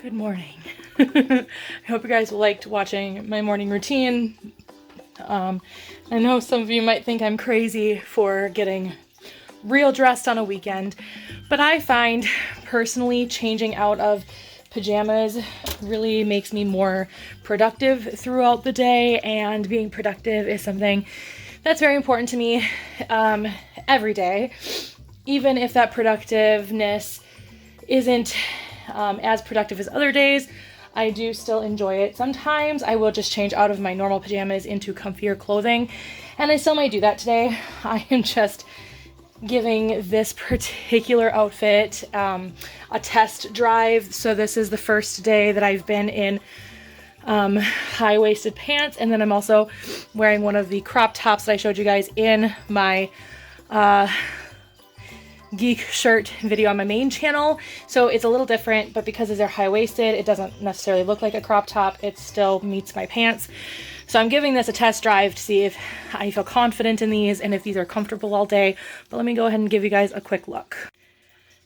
Good morning. I hope you guys liked watching my morning routine. I know some of you might think I'm crazy for getting real dressed on a weekend, but I find personally changing out of pajamas really makes me more productive throughout the day, and being productive is something that's very important to me every day, even if that productiveness isn't as productive as other days. I do still enjoy it. Sometimes I will just change out of my normal pajamas into comfier clothing, and I still might do that today. I am just giving this particular outfit a test drive. So this is the first day that I've been in high-waisted pants, and then I'm also wearing one of the crop tops that I showed you guys in my geek shirt video on my main channel. So it's a little different, but because they're high-waisted, it doesn't necessarily look like a crop top. It still meets my pants. So I'm giving this a test drive to see if I feel confident in these and if these are comfortable all day. But let me go ahead and give you guys a quick look.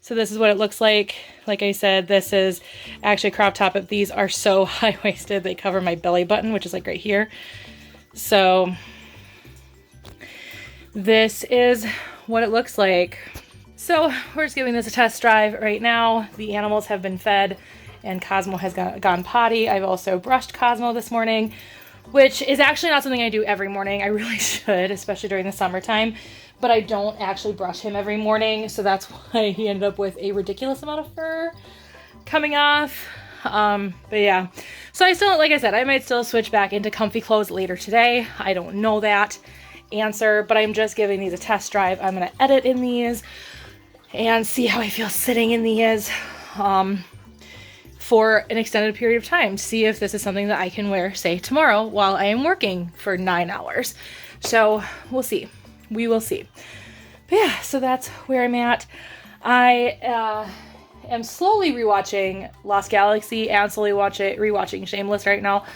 So this is what it looks like. Like I said, this is actually a crop top, but these are so high-waisted. They cover my belly button, which is like right here. So this is what it looks like. So we're just giving this a test drive right now. The animals have been fed and Cosmo has gone potty. I've also brushed Cosmo this morning, which is actually not something I do every morning. I really should, especially during the summertime, but I don't actually brush him every morning. So that's why he ended up with a ridiculous amount of fur coming off. But yeah, so I still, like I said, I might still switch back into comfy clothes later today. I don't know that answer, but I'm just giving these a test drive. I'm going to edit in these and see how I feel sitting in these for an extended period of time. See if this is something that I can wear, say, tomorrow while I am working for 9 hours. So we'll see. We will see. But yeah, so that's where I'm at. I am slowly rewatching Lost Galaxy and slowly rewatching Shameless right now.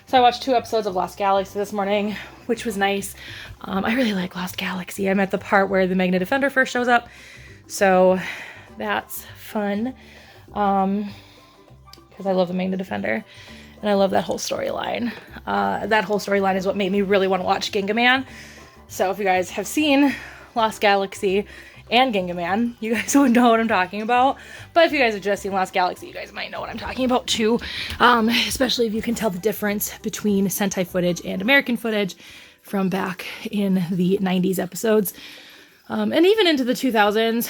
So I watched 2 episodes of Lost Galaxy this morning, which was nice. I really like Lost Galaxy. I'm at the part where the Magna Defender first shows up. So that's fun, because I love the Magna Defender, and I love that whole storyline. That whole storyline is what made me really want to watch Gingaman. So if you guys have seen Lost Galaxy and Gingaman, you guys would know what I'm talking about. But if you guys have just seen Lost Galaxy, you guys might know what I'm talking about too, especially if you can tell the difference between Sentai footage and American footage from back in the 90s episodes. And even into the 2000s,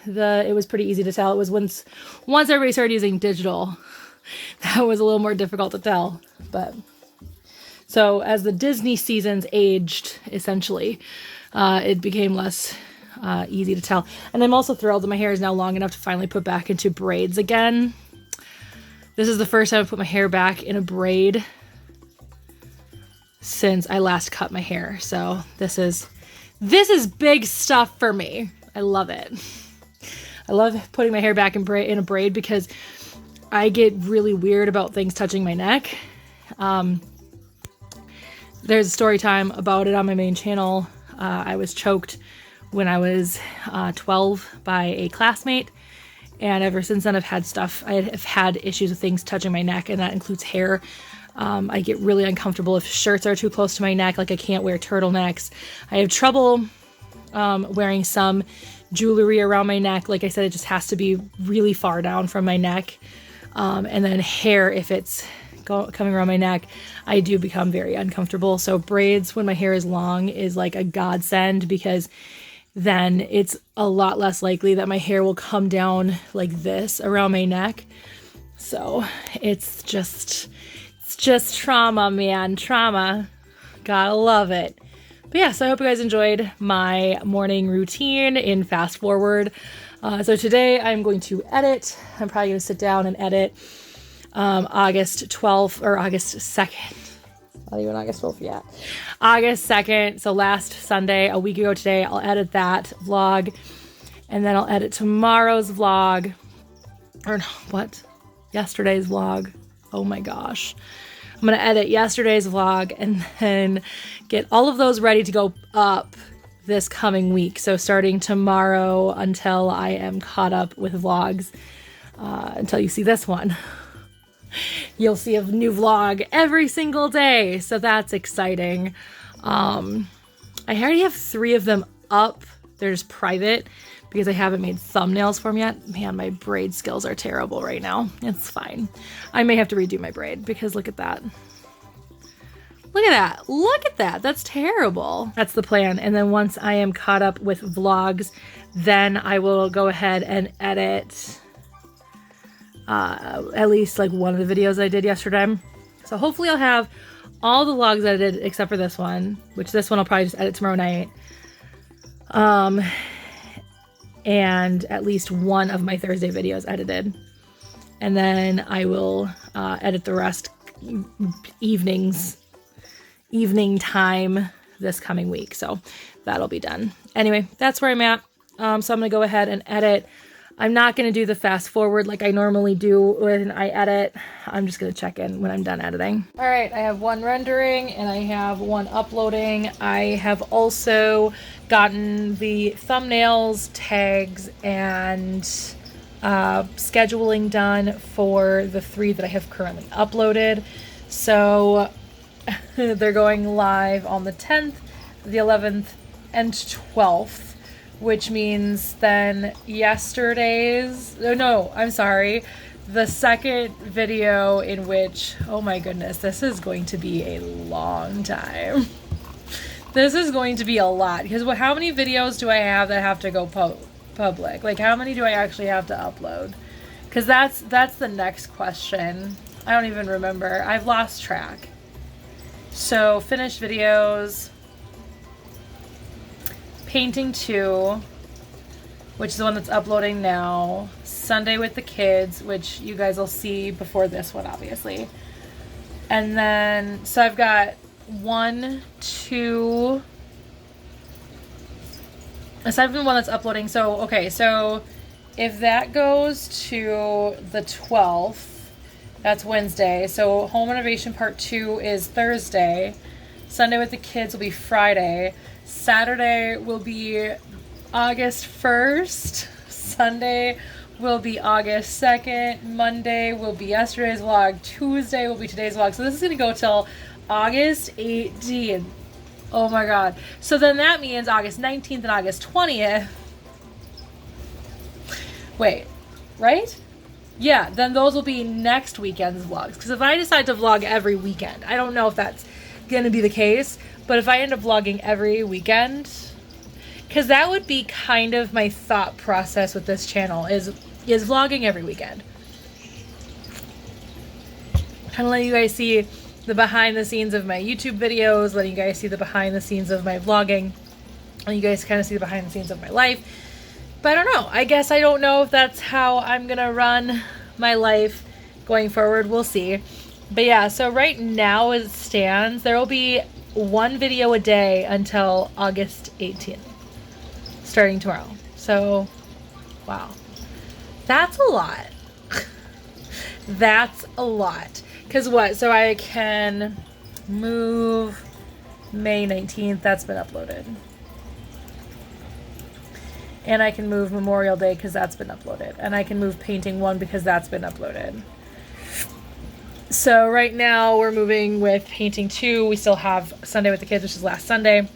it was pretty easy to tell. It was once everybody started using digital, that was a little more difficult to tell. But so as the Disney seasons aged, essentially, it became less easy to tell. And I'm also thrilled that my hair is now long enough to finally put back into braids again. This is the first time I've put my hair back in a braid since I last cut my hair. So this is big stuff for me. I love it. I love putting my hair back in a braid because I get really weird about things touching my neck. There's a story time about it on my main channel. I was choked when I was 12 by a classmate, and ever since then I've had issues with things touching my neck, and that includes hair. I get really uncomfortable if shirts are too close to my neck, like I can't wear turtlenecks. I have trouble wearing some jewelry around my neck. Like I said, it just has to be really far down from my neck. And then hair, if it's coming around my neck, I do become very uncomfortable. So braids when my hair is long is like a godsend, because then it's a lot less likely that my hair will come down like this around my neck. So it's just trauma, man. Trauma. Gotta love it. But yeah, so I hope you guys enjoyed my morning routine in fast forward. So today I'm going to edit. I'm probably going to sit down and edit August 12th or August 2nd. Not even August 12th yet. August 2nd. So last Sunday, a week ago today, I'll edit that vlog. And then I'll edit tomorrow's vlog. Or no, what? Yesterday's vlog. Oh my gosh. I'm going to edit yesterday's vlog and then get all of those ready to go up this coming week. So starting tomorrow until I am caught up with vlogs, until you see this one. You'll see a new vlog every single day, so that's exciting. I already have 3 of them up. They're just private because I haven't made thumbnails for them yet. Man, my braid skills are terrible right now. It's fine. I may have to redo my braid because look at that. Look at that. Look at that. That's terrible. That's the plan. And then once I am caught up with vlogs, then I will go ahead and edit at least like one of the videos I did yesterday. So hopefully I'll have all the vlogs edited except for this one, which this one I'll probably just edit tomorrow night. And at least one of my Thursday videos edited. And then I will edit the rest evening time this coming week. So that'll be done. Anyway, that's where I'm at. So I'm going to go ahead and edit. I'm not going to do the fast forward like I normally do when I edit. I'm just going to check in when I'm done editing. All right, I have one rendering and I have one uploading. I have also gotten the thumbnails, tags, and scheduling done for the 3 that I have currently uploaded. So they're going live on the 10th, the 11th, and 12th. Which means then the second video in which, oh my goodness, this is going to be a long time. This is going to be a lot, because how many videos do I have that have to go public? Like, how many do I actually have to upload? Because that's the next question. I don't even remember. I've lost track. So, finished videos. Painting 2, which is the one that's uploading now. Sunday with the kids, which you guys will see before this one, obviously. And then, so I've got 1, 2, aside from the one that's uploading. So, okay, so if that goes to the 12th, that's Wednesday. So home renovation part 2 is Thursday. Sunday with the kids will be Friday. Saturday will be August 1st. Sunday will be August 2nd. Monday will be yesterday's vlog. Tuesday will be today's vlog. So this is going to go till August 18th. Oh my god. So then that means August 19th and August 20th. Wait, right? Yeah, then those will be next weekend's vlogs. Because if I decide to vlog every weekend, I don't know if that's going to be the case. But if I end up vlogging every weekend, because that would be kind of my thought process with this channel, is vlogging every weekend. Kind of letting you guys see the behind the scenes of my YouTube videos, letting you guys see the behind the scenes of my vlogging, letting you guys kind of see the behind the scenes of my life. But I don't know. I guess I don't know if that's how I'm going to run my life going forward. We'll see. But yeah, so right now as it stands, there will be 1 video a day until August 18th, starting tomorrow. So, wow. That's a lot. That's a lot. Because what? So I can move May 19th. That's been uploaded. And I can move Memorial Day because that's been uploaded. And I can move Painting 1 because that's been uploaded. So right now we're moving with Painting 2. We still have Sunday with the kids, which is last Sunday.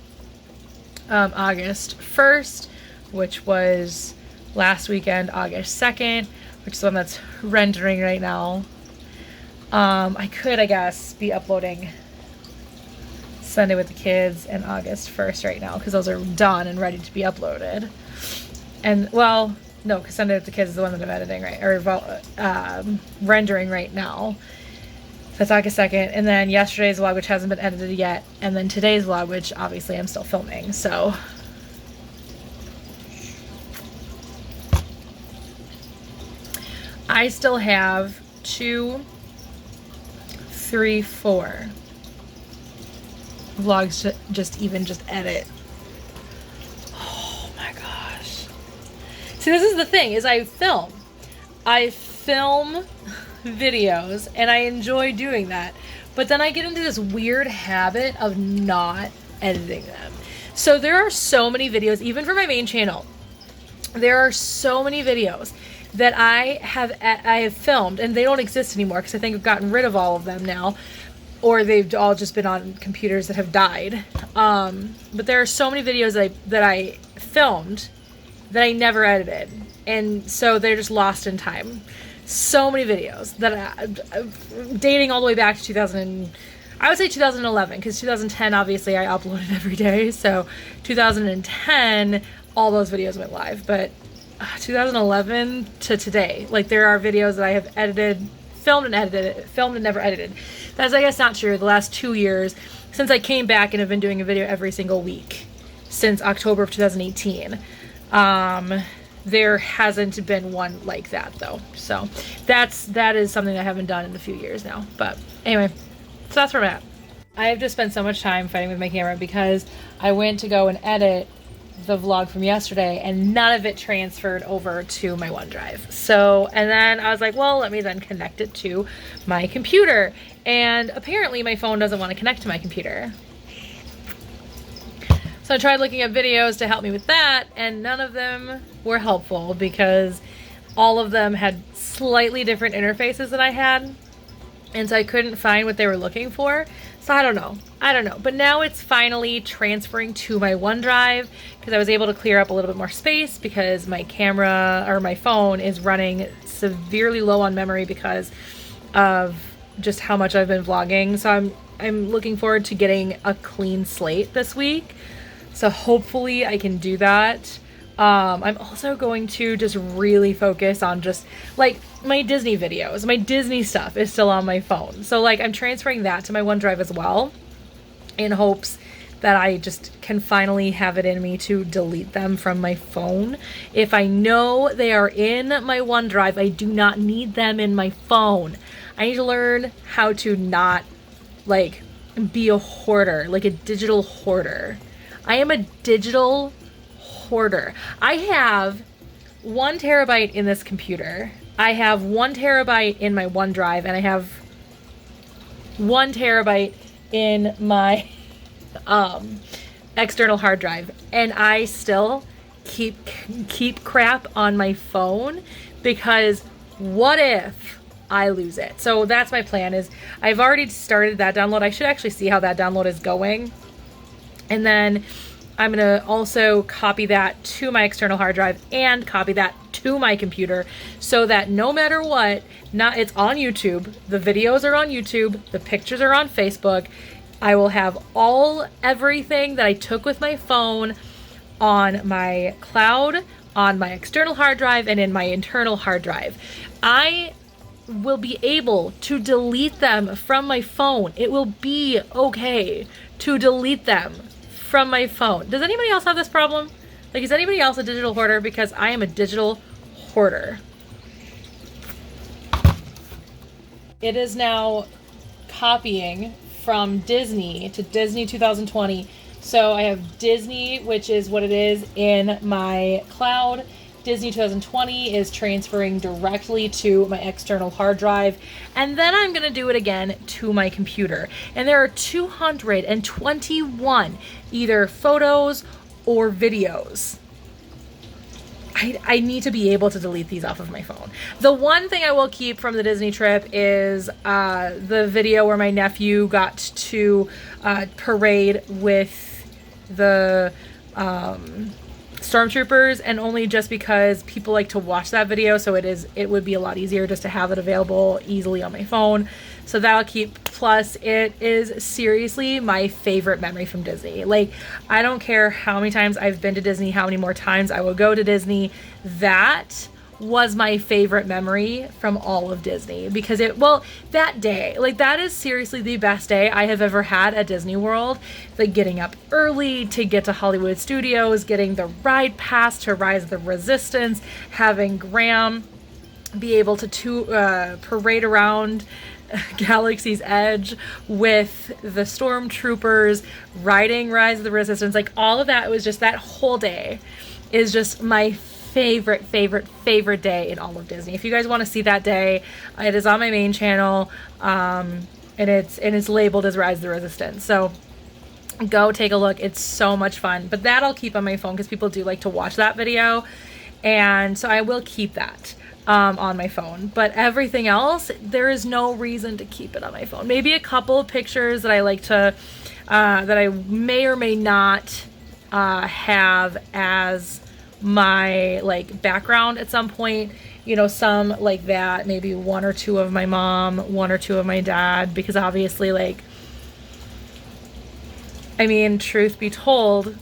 August 1st, which was last weekend, August 2nd, which is the one that's rendering right now. I could, I guess, be uploading Sunday with the kids and August 1st right now because those are done and ready to be uploaded. And, well, no, because Sunday with the kids is the one that I'm editing, right, or rendering right now. That's August 2nd, and then yesterday's vlog, which hasn't been edited yet, and then today's vlog, which obviously I'm still filming, so. I still have 2, 3, 4 vlogs to just edit. Oh my gosh. See, this is the thing, is I film videos and I enjoy doing that, but then I get into this weird habit of not editing them. So there are so many videos, even for my main channel, there are so many videos that I have filmed, and they don't exist anymore because I think I've gotten rid of all of them now, or they've all just been on computers that have died. But there are so many videos that I filmed that I never edited, and so they're just lost in time. So many videos that dating all the way back to 2011, because 2010 obviously I uploaded every day, so 2010 all those videos went live, but 2011 to today, like, there are videos that I have filmed and never edited. That's, I guess, not true. The last 2 years since I came back and have been doing a video every single week since October of 2018. There hasn't been one like that, though. So that is something I haven't done in a few years now. But anyway, so that's where I'm at. I have just spent so much time fighting with my camera because I went to go and edit the vlog from yesterday and none of it transferred over to my OneDrive. So, and then I was like, well, let me then connect it to my computer. And apparently my phone doesn't want to connect to my computer. So I tried looking at videos to help me with that, and none of them were helpful because all of them had slightly different interfaces than I had, and so I couldn't find what they were looking for. So I don't know. But now it's finally transferring to my OneDrive because I was able to clear up a little bit more space because my camera, or my phone, is running severely low on memory because of just how much I've been vlogging. So I'm looking forward to getting a clean slate this week. So hopefully I can do that. I'm also going to just really focus on just like my Disney videos. My Disney stuff is still on my phone. So like I'm transferring that to my OneDrive as well in hopes that I just can finally have it in me to delete them from my phone. If I know they are in my OneDrive, I do not need them in my phone. I need to learn how to not like be a hoarder, like a digital hoarder. I am a digital hoarder. I have 1 terabyte in this computer. I have 1 terabyte in my OneDrive, and I have 1 terabyte in my external hard drive. And I still keep crap on my phone because what if I lose it? So that's my plan. Is I've already started that download. I should actually see how that download is going. And then I'm going to also copy that to my external hard drive and copy that to my computer so that no matter what, it's on YouTube. The videos are on YouTube. The pictures are on Facebook. I will have everything that I took with my phone on my cloud, on my external hard drive, and in my internal hard drive. I will be able to delete them from my phone. It will be okay to delete them from my phone. Does anybody else have this problem? Like, is anybody else a digital hoarder? Because I am a digital hoarder. It is now copying from Disney to Disney 2020. So I have Disney, which is what it is in my cloud. Disney 2020 is transferring directly to my external hard drive, and then I'm going to do it again to my computer. And there are 221 either photos or videos. I need to be able to delete these off of my phone. The one thing I will keep from the Disney trip is the video where my nephew got to parade with the stormtroopers, and only just because people like to watch that video, so it would be a lot easier just to have it available easily on my phone. So that'll keep. Plus, it is seriously my favorite memory from Disney. Like, I don't care how many times I've been to Disney, how many more times I will go to Disney. That was my favorite memory from all of Disney because that day, like, that is seriously the best day I have ever had at Disney World. Like, getting up early to get to Hollywood Studios, getting the ride pass to Rise of the Resistance, having Graham be able to parade around Galaxy's Edge with the stormtroopers, riding Rise of the Resistance. Like, all of that was just, that whole day is just my favorite day in all of Disney. If you guys want to see that day, it is on my main channel, and it's labeled as Rise of the Resistance. So go take a look. It's so much fun. But that I'll keep on my phone because people do like to watch that video, and so I will keep that. on my phone, but everything else, there is no reason to keep it on my phone. Maybe a couple of pictures that I like to, that I may or may not have as my like background at some point, you know, some like that, maybe one or two of my mom, one or two of my dad, because obviously, like, I mean, truth be told,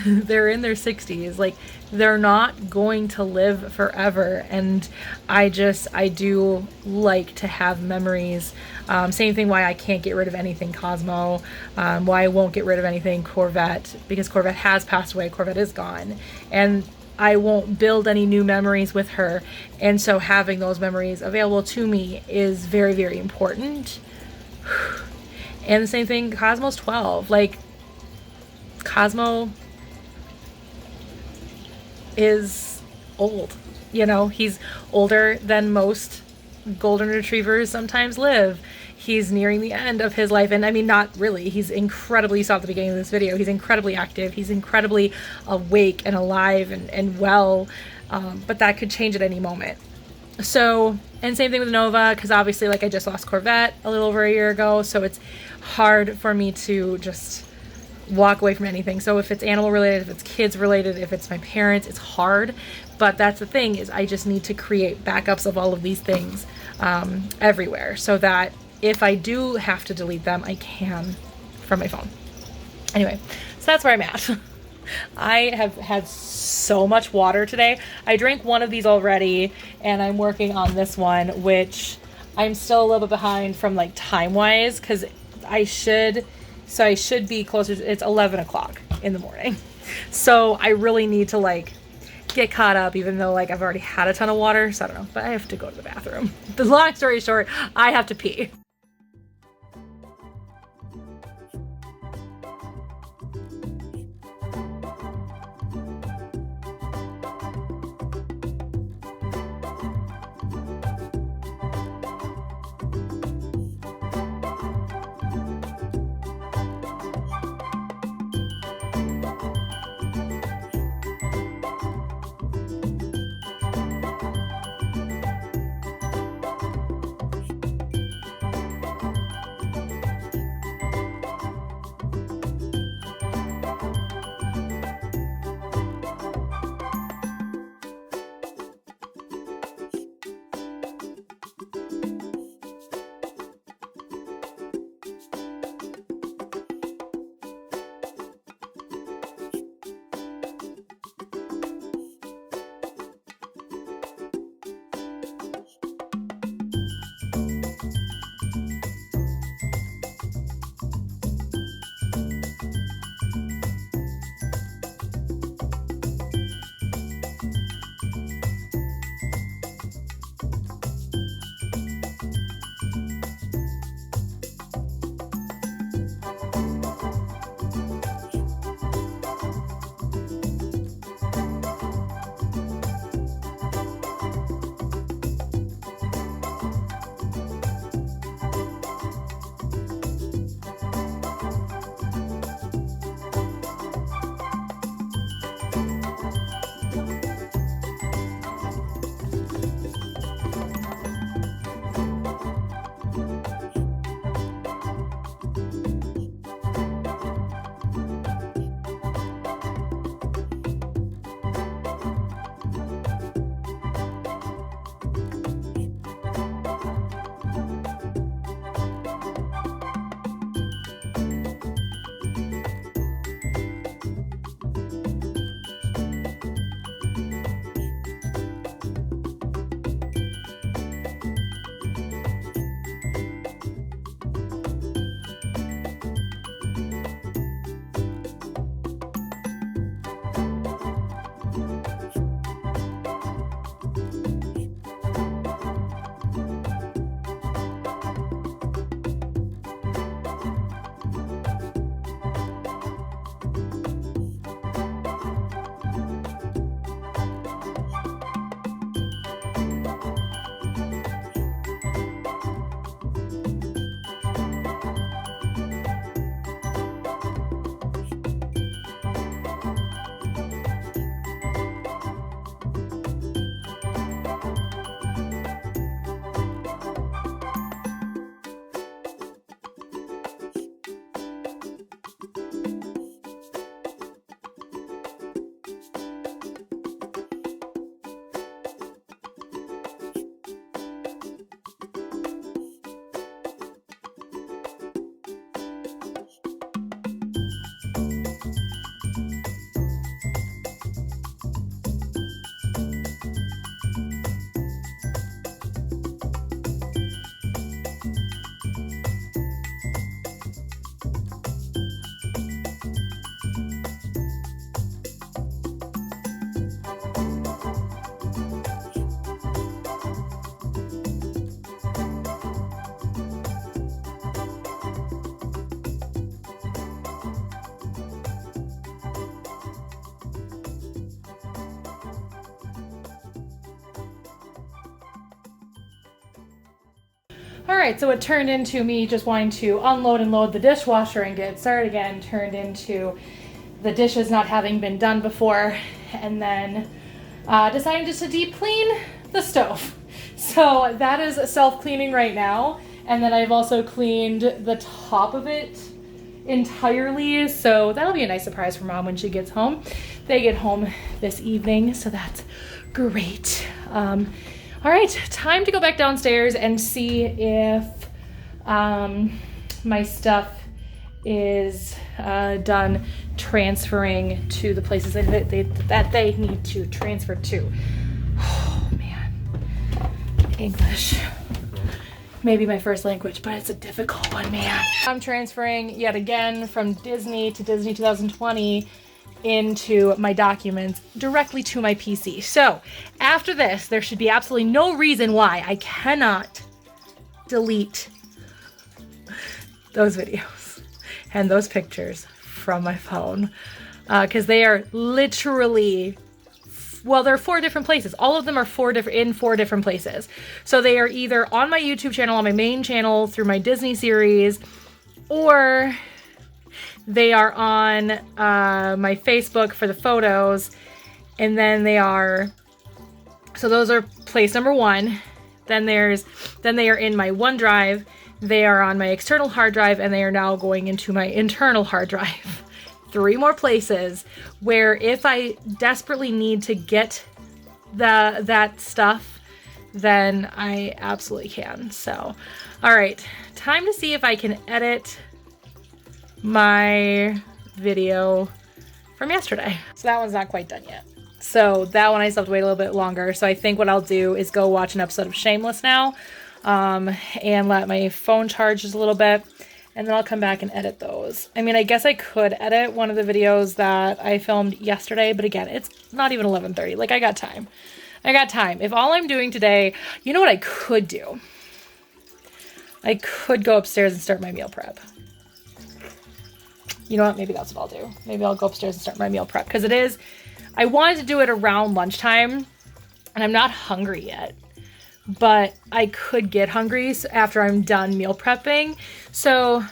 they're in their 60s, like they're not going to live forever, and I do like to have memories. Same thing why I can't get rid of anything Cosmo, why I won't get rid of anything Corvette, because Corvette has passed away, Corvette is gone, and I won't build any new memories with her, and so having those memories available to me is very, very important. And the same thing, Cosmo's 12, like Cosmo is old, you know, he's older than most golden retrievers sometimes live. He's nearing the end of his life, and I mean, not really, he's incredibly, you saw at the beginning of this video, he's incredibly active, he's incredibly awake and alive and well, but that could change at any moment. So, and same thing with Nova, because obviously, like, I just lost Corvette a little over a year ago, so it's hard for me to just walk away from anything. So if it's animal related, if it's kids related, if it's my parents, it's hard. But that's the thing, is I just need to create backups of all of these things everywhere, so that if I do have to delete them, I can from my phone. Anyway, so that's where I'm at. I have had so much water today. I drank one of these already, and I'm working on this one, which I'm still a little bit behind from like time wise, because I should be closer to, it's 11 o'clock in the morning. So I really need to like get caught up, even though like I've already had a ton of water. So I don't know, but I have to go to the bathroom. The long story short, I have to pee. All right, so it turned into me just wanting to unload and load the dishwasher and get started again, turned into the dishes not having been done before, and then deciding just to deep clean the stove. So that is self-cleaning right now. And then I've also cleaned the top of it entirely. So that'll be a nice surprise for Mom when she gets home. They get home this evening, so that's great. All right, time to go back downstairs and see if my stuff is done transferring to the places that they need to transfer to. Oh man, English. Maybe my first language, but it's a difficult one, man. I'm transferring yet again from Disney to Disney 2020 into my documents directly to my PC. So after this, there should be absolutely no reason why I cannot delete those videos and those pictures from my phone, because they are literally, well, they're 4 different places. All of them are in 4 different places. So they are either on my YouTube channel, on my main channel through my Disney series, or they are on my Facebook for the photos. And then they are, so those are place number 1. Then they are in my OneDrive. They are on my external hard drive, and they are now going into my internal hard drive. 3 more places where if I desperately need to get that stuff, then I absolutely can. So, all right, time to see if I can edit my video from yesterday. So that one's not quite done yet. So that one I still have to wait a little bit longer. So I think what I'll do is go watch an episode of Shameless now, and let my phone charge just a little bit. And then I'll come back and edit those. I mean, I guess I could edit one of the videos that I filmed yesterday, but again, it's not even 11:30. Like, I got time. I got time. If all I'm doing today, you know what I could do? I could go upstairs and start my meal prep. You know what? Maybe that's what I'll do. Maybe I'll go upstairs and start my meal prep, because I wanted to do it around lunchtime, and I'm not hungry yet. But I could get hungry after I'm done meal prepping. So,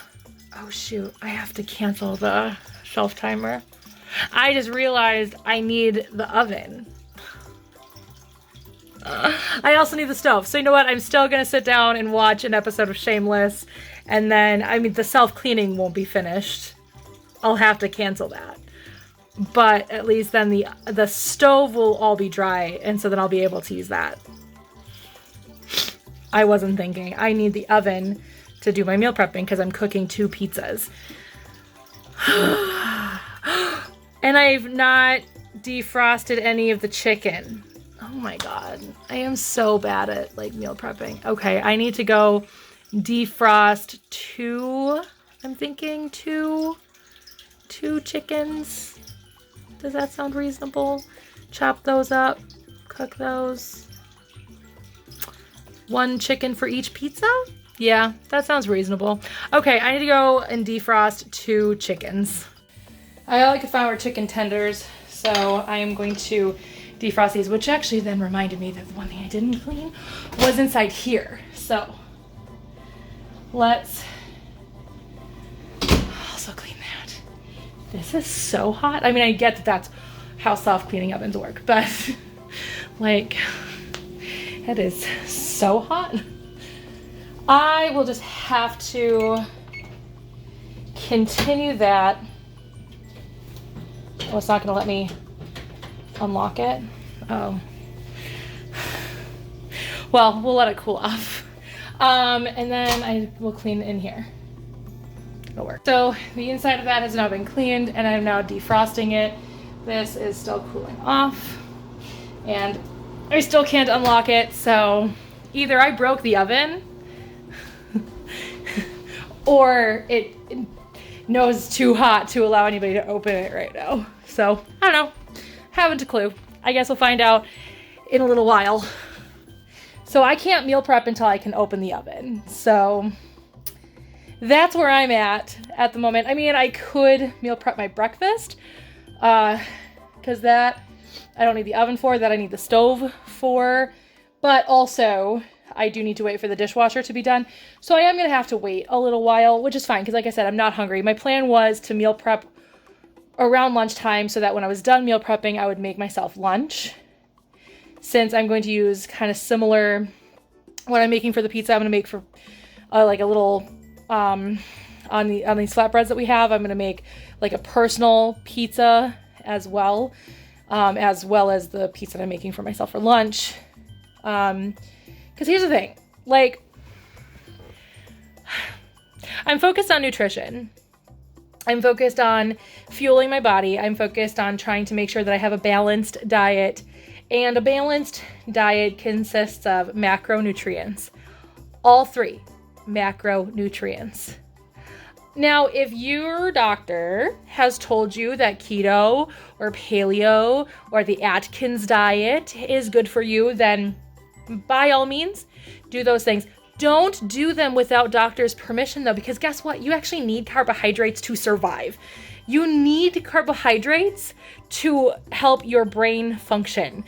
oh shoot, I have to cancel the shelf timer. I just realized I need the oven. I also need the stove. So you know what? I'm still going to sit down and watch an episode of Shameless. And then, I mean, the self-cleaning won't be finished. I'll have to cancel that. But at least then the stove will all be dry. And so then I'll be able to use that. I wasn't thinking. I need the oven to do my meal prepping because I'm cooking 2 pizzas. And I've not defrosted any of the chicken. Oh my God. I am so bad at like meal prepping. Okay, I need to go defrost 2, I'm thinking 2 chickens. Does that sound reasonable? Chop those up, cook those. 1 chicken for each pizza? Yeah, that sounds reasonable. Okay, I need to go and defrost 2 chickens. All I could find were chicken tenders, so I am going to defrost these, which actually then reminded me that the one thing I didn't clean was inside here. So let's also clean that. This is so hot. I mean, I get that that's how self-cleaning ovens work, but like, it is so hot. I will just have to continue that. Oh, it's not gonna let me unlock it. Oh. Well, we'll let it cool off. And then I will clean in here. It'll work. So the inside of that has now been cleaned, and I'm now defrosting it. This is still cooling off, and I still can't unlock it, so either I broke the oven or it knows it's too hot to allow anybody to open it right now. So, I don't know. Haven't a clue. I guess we'll find out in a little while. So I can't meal prep until I can open the oven. So that's where I'm at the moment. I mean, I could meal prep my breakfast, because that I don't need the oven for, that I need the stove for. But also, I do need to wait for the dishwasher to be done. So I am going to have to wait a little while, which is fine because like I said, I'm not hungry. My plan was to meal prep around lunchtime so that when I was done meal prepping, I would make myself lunch. Since I'm going to use kind of similar, what I'm making for the pizza, I'm going to make for like a little, on these flatbreads that we have, I'm going to make like a personal pizza as well as the pizza that I'm making for myself for lunch. Because here's the thing, like, I'm focused on nutrition. I'm focused on fueling my body. I'm focused on trying to make sure that I have a balanced diet. And a balanced diet consists of macronutrients. All 3 macronutrients. Now, if your doctor has told you that keto or paleo or the Atkins diet is good for you, then by all means, do those things. Don't do them without doctor's permission though, because guess what? You actually need carbohydrates to survive. You need carbohydrates to help your brain function.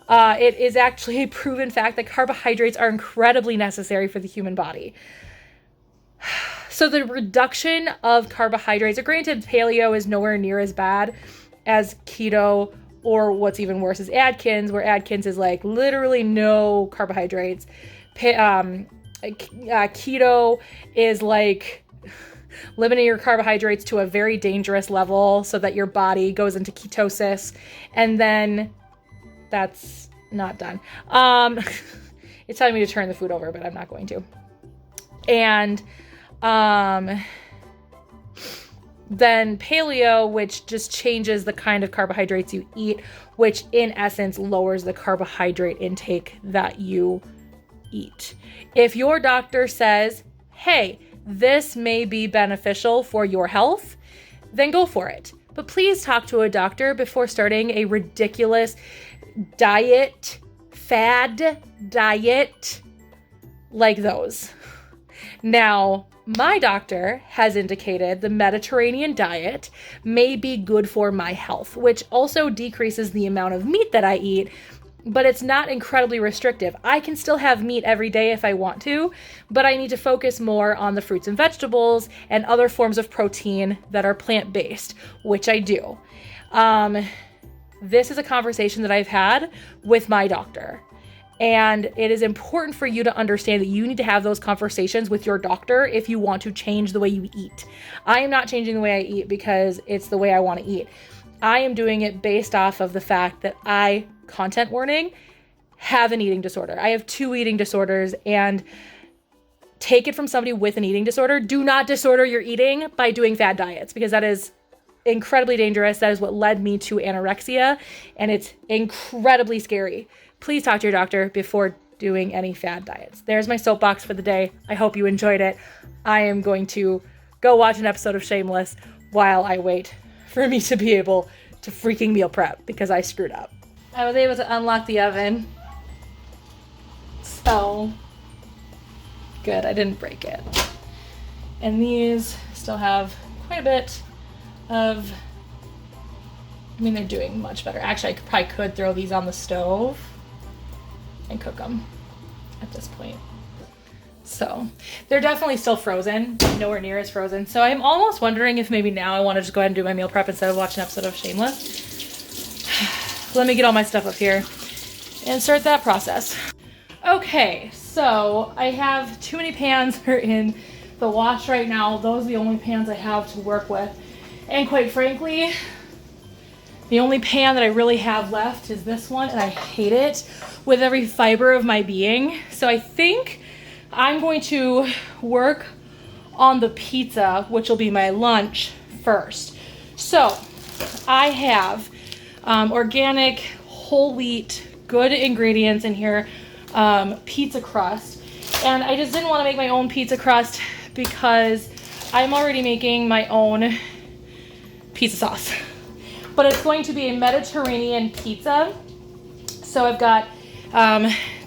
It is actually a proven fact that carbohydrates are incredibly necessary for the human body. So the reduction of carbohydrates, granted, paleo is nowhere near as bad as keto, or what's even worse is Atkins, where Atkins is like literally no carbohydrates. Keto is like limiting your carbohydrates to a very dangerous level so that your body goes into ketosis, and then that's not done. It's telling me to turn the food over, but I'm not going to. And then paleo, which just changes the kind of carbohydrates you eat, which in essence lowers the carbohydrate intake that you eat. If your doctor says, hey, this may be beneficial for your health, then go for it. But please talk to a doctor before starting a ridiculous fad diet like those. Now, my doctor has indicated the Mediterranean diet may be good for my health, which also decreases the amount of meat that I eat, but it's not incredibly restrictive. I can still have meat every day if I want to, but I need to focus more on the fruits and vegetables and other forms of protein that are plant-based, which I do. This is a conversation that I've had with my doctor. And it is important for you to understand that you need to have those conversations with your doctor if you want to change the way you eat. I am not changing the way I eat because it's the way I want to eat. I am doing it based off of the fact that I, content warning, have an eating disorder. I have 2 eating disorders, and take it from somebody with an eating disorder. Do not disorder your eating by doing fad diets, because that is incredibly dangerous. That is what led me to anorexia, and it's incredibly scary. Please talk to your doctor before doing any fad diets. There's my soapbox for the day. I hope you enjoyed it. I am going to go watch an episode of Shameless while I wait for me to be able to freaking meal prep because I screwed up. I was able to unlock the oven. So good, I didn't break it. And these still have quite a bit of, I mean, they're doing much better. Actually, I could throw these on the stove and cook them at this point. So they're definitely still frozen, nowhere near as frozen. So I'm almost wondering if maybe now I want to just go ahead and do my meal prep instead of watching an episode of Shameless. Let me get all my stuff up here and start that process. Okay, so I have too many pans that are in the wash right now. Those are the only pans I have to work with. And quite frankly, the only pan that I really have left is this one, and I hate it with every fiber of my being. So I think I'm going to work on the pizza, which will be my lunch first. So I have organic, whole wheat, good ingredients in here, pizza crust. And I just didn't want to make my own pizza crust because I'm already making my own pizza sauce. But it's going to be a Mediterranean pizza. So I've got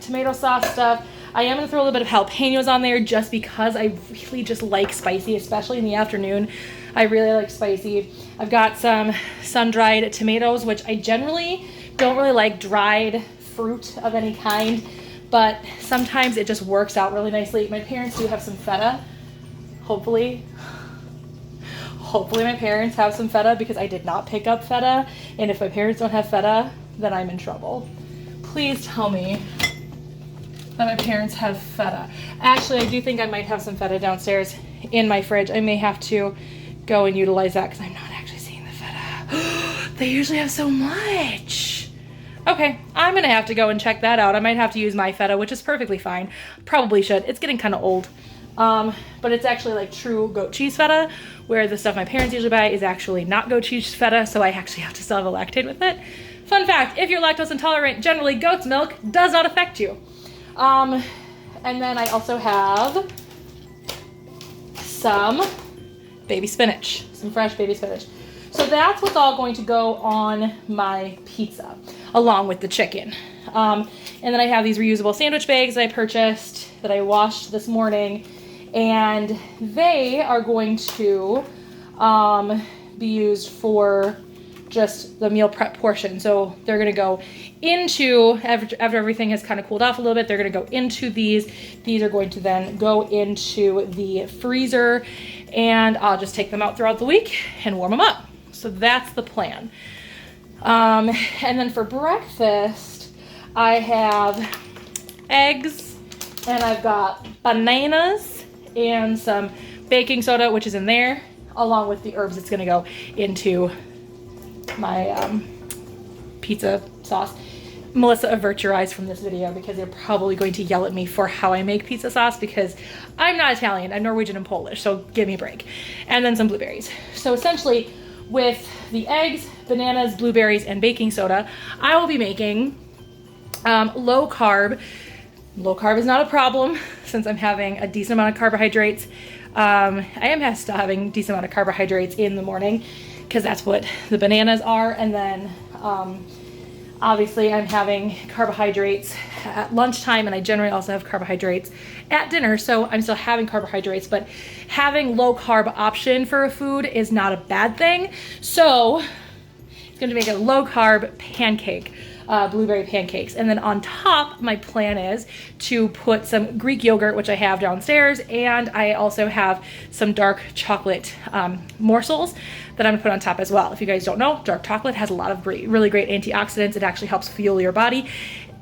tomato sauce stuff. I am going to throw a little bit of jalapenos on there just because I really just like spicy, especially in the afternoon. I really like spicy. I've got some sun-dried tomatoes, which I generally don't really like dried fruit of any kind. but sometimes it just works out really nicely. My parents do have some feta. Hopefully my parents have some feta, because I did not pick up feta. And if my parents don't have feta, then I'm in trouble. Please tell me that my parents have feta. Actually, I do think I might have some feta downstairs in my fridge. I may have to go and utilize that because I'm not actually seeing the feta. They usually have so much. Okay, I'm gonna have to go and check that out. I might have to use my feta, which is perfectly fine. Probably should. It's getting kind of old. But it's actually like true goat cheese feta, where the stuff my parents usually buy is actually not goat cheese feta, so I actually have to still have a lactate with it. Fun fact, if you're lactose intolerant, generally goat's milk does not affect you. And then I also have some baby spinach, some fresh baby spinach. So that's what's all going to go on my pizza, along with the chicken. And then I have these reusable sandwich bags that I purchased, that I washed this morning, and they are going to be used for just the meal prep portion. So they're gonna go into, after everything has kind of cooled off a little bit, they're gonna go into these. These are going to then go into the freezer, and I'll just take them out throughout the week and warm them up. So that's the plan. And then for breakfast, I have eggs, and I've got bananas and some baking soda, which is in there, along with the herbs that's gonna go into my pizza sauce. Melissa, avert your eyes from this video, because they're probably going to yell at me for how I make pizza sauce, because I'm not Italian, I'm Norwegian and Polish, so give me a break. And then some blueberries. So essentially, with the eggs, bananas, blueberries, and baking soda, I will be making low carb. Low carb is not a problem, since I'm having a decent amount of carbohydrates. I am still having a decent amount of carbohydrates in the morning, because that's what the bananas are. And then obviously I'm having carbohydrates at lunchtime, and I generally also have carbohydrates at dinner, so I'm still having carbohydrates, but having low carb option for a food is not a bad thing. So it's going to make a low carb pancake, blueberry pancakes. And then on top, my plan is to put some Greek yogurt, which I have downstairs, and I also have some dark chocolate morsels that I'm gonna put on top as well. If you guys don't know, dark chocolate has a lot of really great antioxidants. It actually helps fuel your body,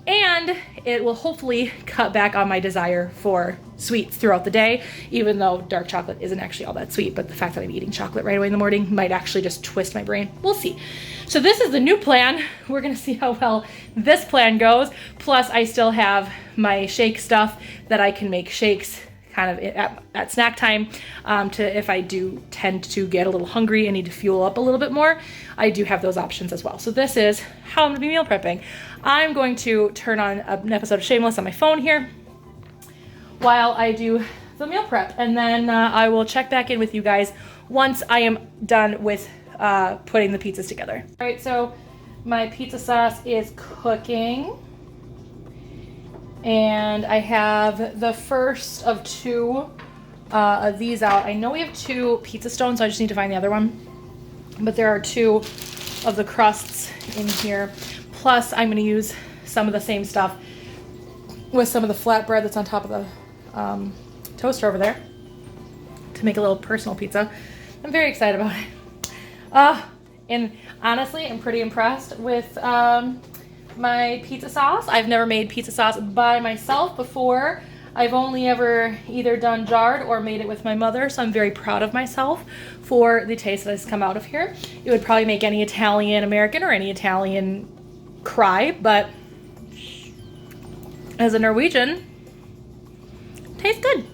and it will hopefully cut back on my desire for sweets throughout the day, even though dark chocolate isn't actually all that sweet. But the fact that I'm eating chocolate right away in the morning might actually just twist my brain. We'll see. So this is the new plan. We're gonna see how well this plan goes. Plus I still have my shake stuff that I can make shakes kind of at snack time, to if I do tend to get a little hungry and need to fuel up a little bit more, I do have those options as well. So this is how I'm gonna be meal prepping. I'm going to turn on an episode of Shameless on my phone here while I do the meal prep, and then I will check back in with you guys once I am done with putting the pizzas together. All right, so my pizza sauce is cooking, and I have the first of two of these out. I know we have 2 pizza stones, so I just need to find the other one. But there are 2 of the crusts in here. Plus, I'm going to use some of the same stuff with some of the flatbread that's on top of the toaster over there to make a little personal pizza. I'm very excited about it. And honestly, I'm pretty impressed with my pizza sauce. I've never made pizza sauce by myself before. I've only ever either done jarred or made it with my mother, so I'm very proud of myself for the taste that has come out of here. It would probably make any Italian American or any Italian cry, but as a Norwegian, tastes good.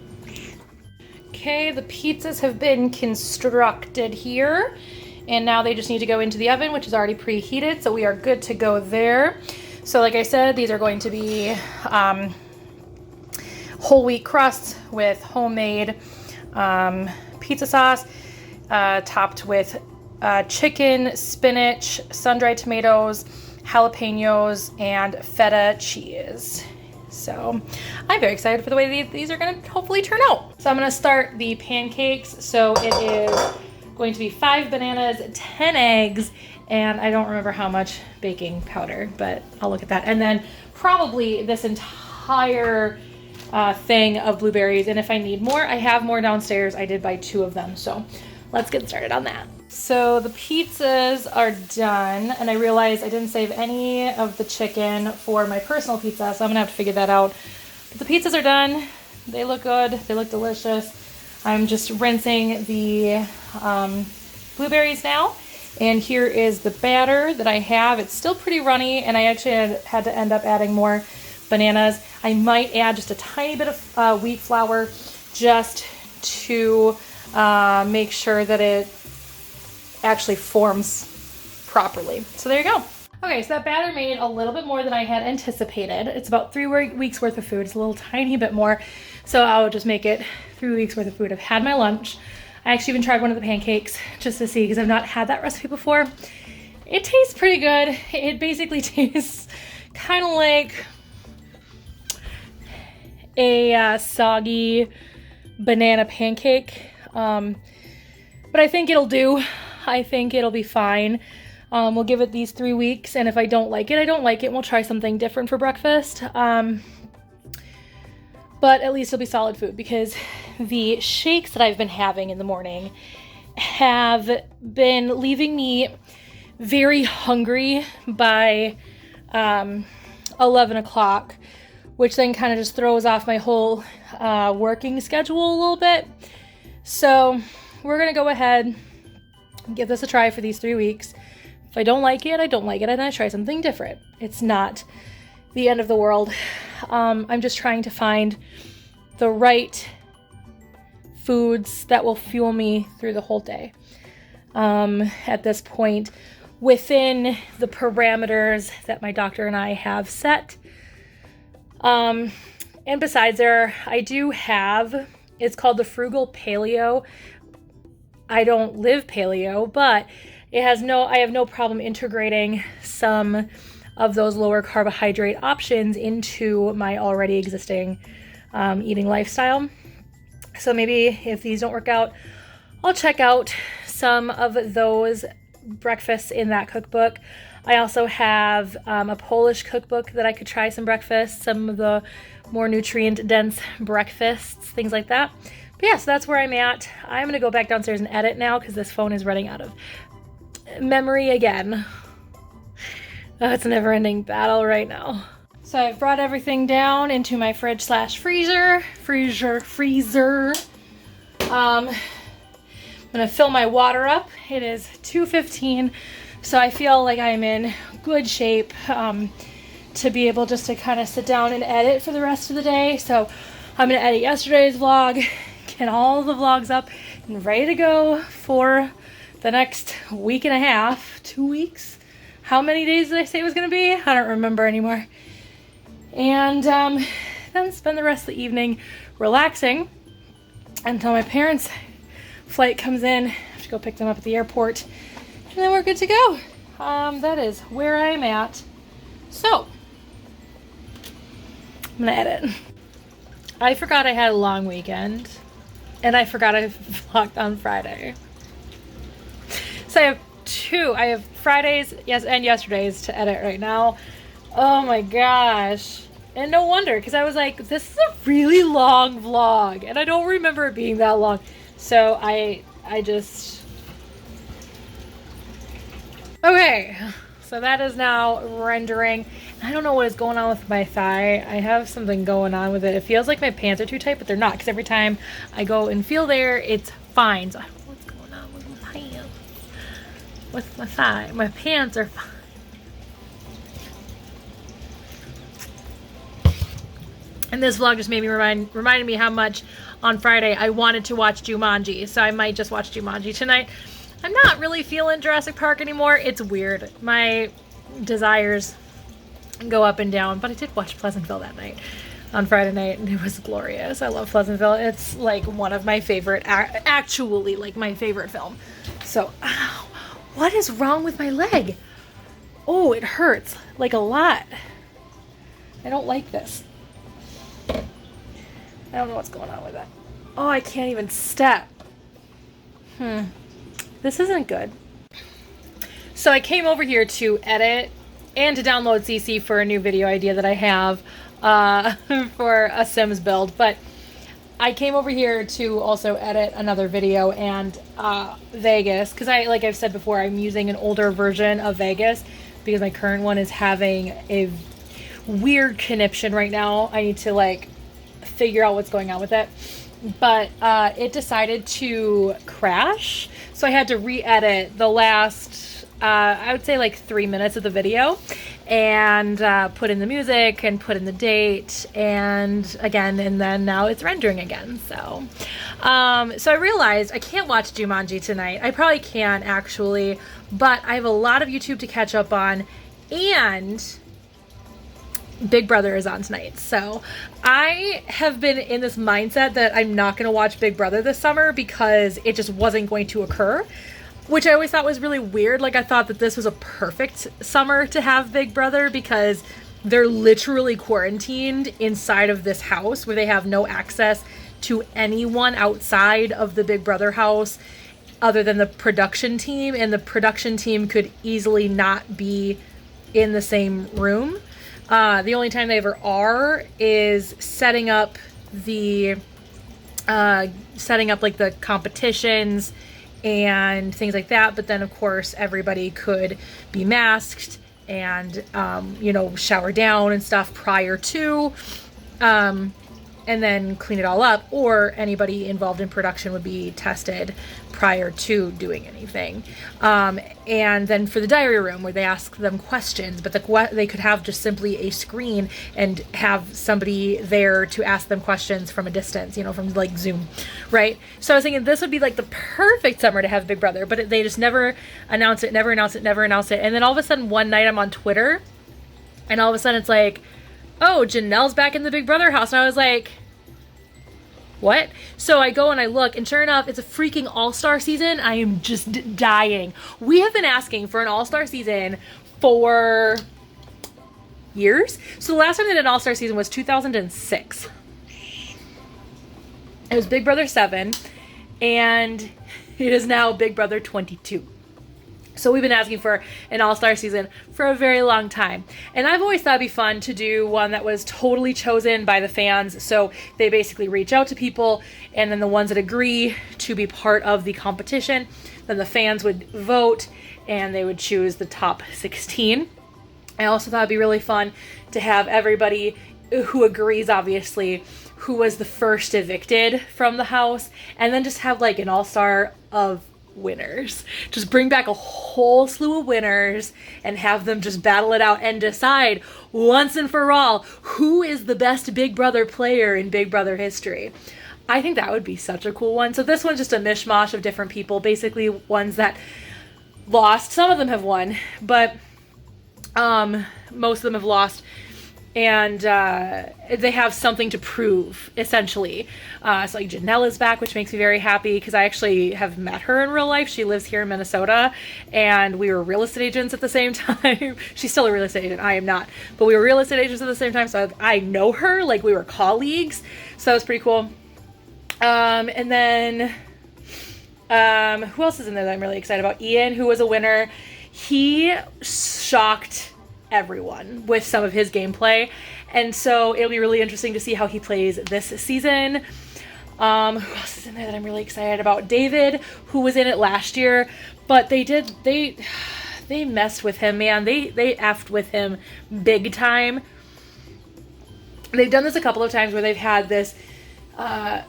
Okay, the pizzas have been constructed here, and now they just need to go into the oven, which is already preheated, so we are good to go there. So like I said, these are going to be whole wheat crusts with homemade pizza sauce, topped with chicken, spinach, sun-dried tomatoes, jalapenos, and feta cheese. So I'm very excited for the way these are going to hopefully turn out. So I'm going to start the pancakes. So it is going to be 5 bananas, 10 eggs, and I don't remember how much baking powder, but I'll look at that. And then probably this entire entire thing of blueberries, and if I need more, I have more downstairs. I did buy 2 of them, so let's get started on that. So the pizzas are done, and I realized I didn't save any of the chicken for my personal pizza, so I'm gonna have to figure that out. But the pizzas are done. They look good. They look delicious. I'm just rinsing the blueberries now, and here is the batter that I have. It's still pretty runny, and I actually had to end up adding more bananas. I might add just a tiny bit of wheat flour just to make sure that it actually forms properly. So there you go. Okay, so that batter made a little bit more than I had anticipated. It's about 3 weeks worth of food. It's a little tiny bit more. So I'll just make it 3 weeks worth of food. I've had my lunch. I actually even tried one of the pancakes just to see, because I've not had that recipe before. It tastes pretty good. It basically tastes kind of like a soggy banana pancake. But I think it'll do. I think it'll be fine. We'll give it these 3 weeks, and if I don't like it, I don't like it, and we'll try something different for breakfast. But at least it'll be solid food, because the shakes that I've been having in the morning have been leaving me very hungry by 11 o'clock, which then kind of just throws off my whole working schedule a little bit. So we're going to go ahead and give this a try for these 3 weeks. If I don't like it, I don't like it, and I try something different. It's not the end of the world. I'm just trying to find the right foods that will fuel me through the whole day. At this point, within the parameters that my doctor and I have set. And besides, I do have, it's called the Frugal Paleo. I don't live paleo, but I have no problem integrating some of those lower carbohydrate options into my already existing eating lifestyle. So maybe if these don't work out, I'll check out some of those breakfasts in that cookbook. I also have a Polish cookbook that I could try some breakfasts, some of the more nutrient-dense breakfasts, things like that. But yeah, so that's where I'm at. I'm going to go back downstairs and edit now because this phone is running out of memory again. It's a never-ending battle right now. So I've brought everything down into my fridge/freezer. I'm gonna fill my water up. It is 2:15, so I feel like I'm in good shape to be able just to kind of sit down and edit for the rest of the day. So I'm gonna edit yesterday's vlog, get all the vlogs up and ready to go for the next week and a half, 2 weeks. How many days did I say it was gonna be? I don't remember anymore. And then spend the rest of the evening relaxing until my parents' flight comes in. I have to go pick them up at the airport, and then we're good to go. That is where I'm at. So I'm gonna edit. I forgot I had a long weekend, and I forgot I vlogged on Friday. So I have Fridays, yes, and yesterdays to edit right now. Oh my gosh. And no wonder, because I was like, this is a really long vlog, and I don't remember it being that long. So I just... Okay, so that is now rendering. I don't know what is going on with my thigh. I have something going on with it. It feels like my pants are too tight, but they're not, because every time I go and feel there, it's fine. So I don't know what's going on with my pants. With my thigh. My pants are fine. And this vlog just made me reminded me how much on Friday I wanted to watch Jumanji. So I might just watch Jumanji tonight. I'm not really feeling Jurassic Park anymore. It's weird. My desires go up and down. But I did watch Pleasantville that night on Friday night, and it was glorious. I love Pleasantville. It's like one of my favorite, actually like my favorite film. So, ow, what is wrong with my leg? Oh, it hurts like a lot. I don't like this. I don't know what's going on with that. Oh, I can't even step. This isn't good. So I came over here to edit and to download CC for a new video idea that I have. for a Sims build. But I came over here to also edit another video and Vegas, because like I've said before, I'm using an older version of Vegas because my current one is having a weird conniption right now. I need to like figure out what's going on with it. But it decided to crash, so I had to re-edit the last I would say like 3 minutes of the video and put in the music and put in the date and again, and then now it's rendering again. So so I realized I can't watch Jumanji tonight. I probably can actually, but I have a lot of YouTube to catch up on, and Big Brother is on tonight. So I have been in this mindset that I'm not going to watch Big Brother this summer because it just wasn't going to occur, which I always thought was really weird. Like, I thought that this was a perfect summer to have Big Brother because they're literally quarantined inside of this house where they have no access to anyone outside of the Big Brother house other than the production team, and the production team could easily not be in the same room. The only time they ever are is setting up like the competitions and things like that. But then of course everybody could be masked and, shower down and stuff prior to, and then clean it all up, or anybody involved in production would be tested prior to doing anything. And then for the diary room where they ask them questions, but they could have just simply a screen and have somebody there to ask them questions from a distance, from like Zoom, right? So I was thinking this would be like the perfect summer to have Big Brother, but they just never announce it. And then all of a sudden one night I'm on Twitter and all of a sudden it's like, oh, Janelle's back in the Big Brother house. And I was like, what? So I go and I look, and sure enough, it's a freaking all-star season. I am just dying. We have been asking for an all-star season for years. So the last time they did an all-star season was 2006. It was Big Brother 7, and it is now Big Brother 22. So we've been asking for an all-star season for a very long time. And I've always thought it'd be fun to do one that was totally chosen by the fans. So they basically reach out to people, and then the ones that agree to be part of the competition, then the fans would vote and they would choose the top 16. I also thought it'd be really fun to have everybody who agrees, obviously, who was the first evicted from the house, and then just have like an all-star of winners. Just bring back a whole slew of winners and have them just battle it out and decide once and for all who is the best Big Brother player in Big Brother history. I think that would be such a cool one. So this one's just a mishmash of different people, basically ones that lost. Some of them have won, but most of them have lost. And they have something to prove, essentially. So like Janelle is back, which makes me very happy because I actually have met her in real life. She lives here in Minnesota, and we were real estate agents at the same time. She's still a real estate agent. I am not. But we were real estate agents at the same time, so I know her. Like, we were colleagues. So that was pretty cool. And then who else is in there that I'm really excited about? Ian, who was a winner. He shocked everyone with some of his gameplay, and so it'll be really interesting to see how he plays this season. Who else is in there that I'm really excited about? David, who was in it last year, but they messed with him, man. They effed with him big time. They've done this a couple of times where they've had this I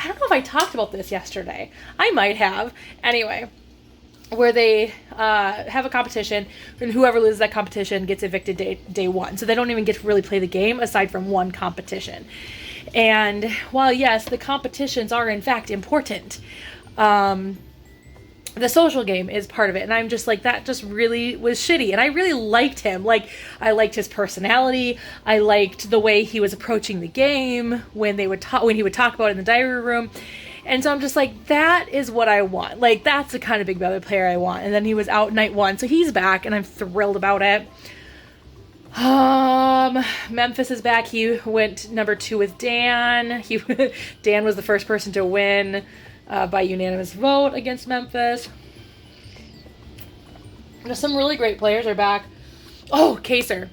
don't know if I talked about this yesterday. I might have. Anyway, where they have a competition, and whoever loses that competition gets evicted day one. So they don't even get to really play the game aside from one competition. And while yes, the competitions are in fact important, the social game is part of it. And I'm just like, that just really was shitty. And I really liked him. Like, I liked his personality. I liked the way he was approaching the game when he would talk about it in the diary room. And so I'm just like, that is what I want. Like, that's the kind of Big Brother player I want. And then he was out night one, so he's back, and I'm thrilled about it. Memphis is back. He went number 2 with Dan. Dan was the first person to win by unanimous vote against Memphis. Just some really great players are back. Oh, Kaser.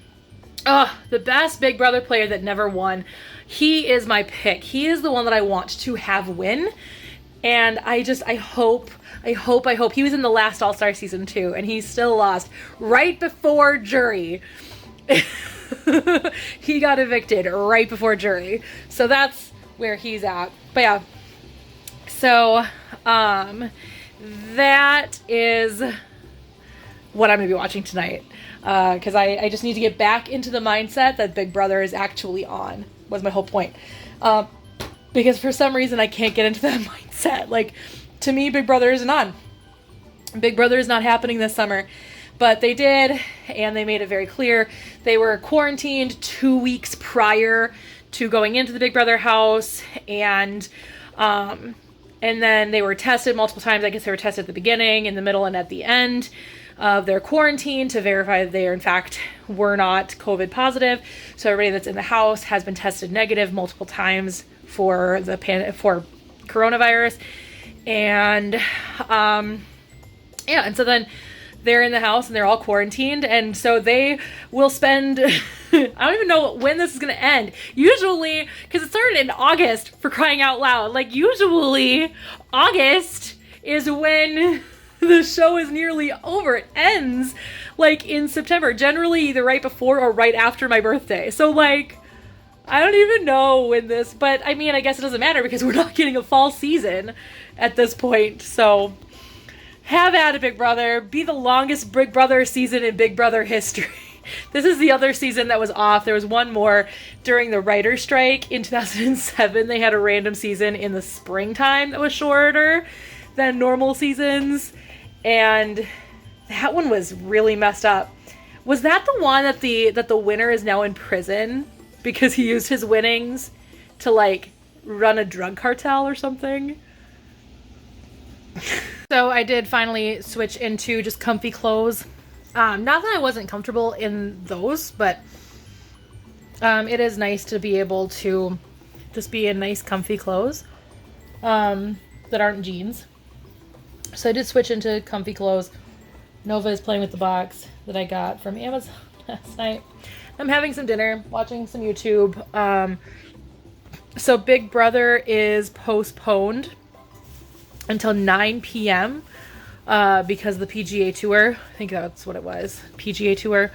The best Big Brother player that never won. He is my pick. He is the one that I want to have win. And I hope. He was in the last All-Star season too, and he still lost right before jury. He got evicted right before jury. So that's where he's at. But yeah. So, that is what I'm going to be watching tonight. Because I just need to get back into the mindset that Big Brother is actually on, was my whole point. Because for some reason I can't get into that mindset. Like, to me, Big Brother isn't on. Big Brother is not happening this summer. But they did, and they made it very clear. They were quarantined 2 weeks prior to going into the Big Brother house, and then they were tested multiple times. I guess they were tested at the beginning, in the middle, and at the end of their quarantine to verify that they, in fact, were not COVID positive. So everybody that's in the house has been tested negative multiple times for for coronavirus. And and so then they're in the house and they're all quarantined, and so they will spend I don't even know when this is going to end. Usually, because it started in August, for crying out loud. Like, usually August is when the show is nearly over. It ends like in September, generally either right before or right after my birthday. So like, I don't even know when this, but I mean, I guess it doesn't matter because we're not getting a fall season at this point. So have at it, Big Brother. Be the longest Big Brother season in Big Brother history. This is the other season that was off. There was one more during the writer's strike in 2007. They had a random season in the springtime that was shorter than normal seasons. And that one was really messed up. Was that the one that the winner is now in prison because he used his winnings to like run a drug cartel or something? So I did finally switch into just comfy clothes. Not that I wasn't comfortable in those, but it is nice to be able to just be in nice comfy clothes that aren't jeans. So I did switch into comfy clothes. Nova is playing with the box that I got from Amazon last night. I'm having some dinner, watching some YouTube. So Big Brother is postponed until 9 p.m. Because of the PGA Tour. I think that's what it was. PGA Tour.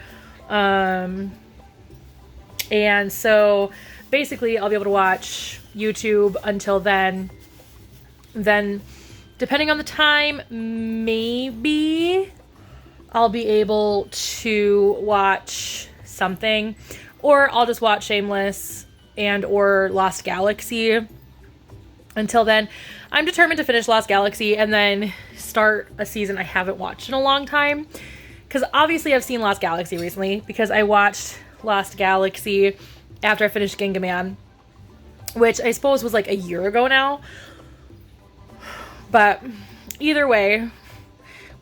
And so basically I'll be able to watch YouTube until then. Then, depending on the time, maybe I'll be able to watch something, or I'll just watch Shameless and or Lost Galaxy. Until then, I'm determined to finish Lost Galaxy and then start a season I haven't watched in a long time. Because obviously I've seen Lost Galaxy recently because I watched Lost Galaxy after I finished Ginga Man, which I suppose was like a year ago now. But either way,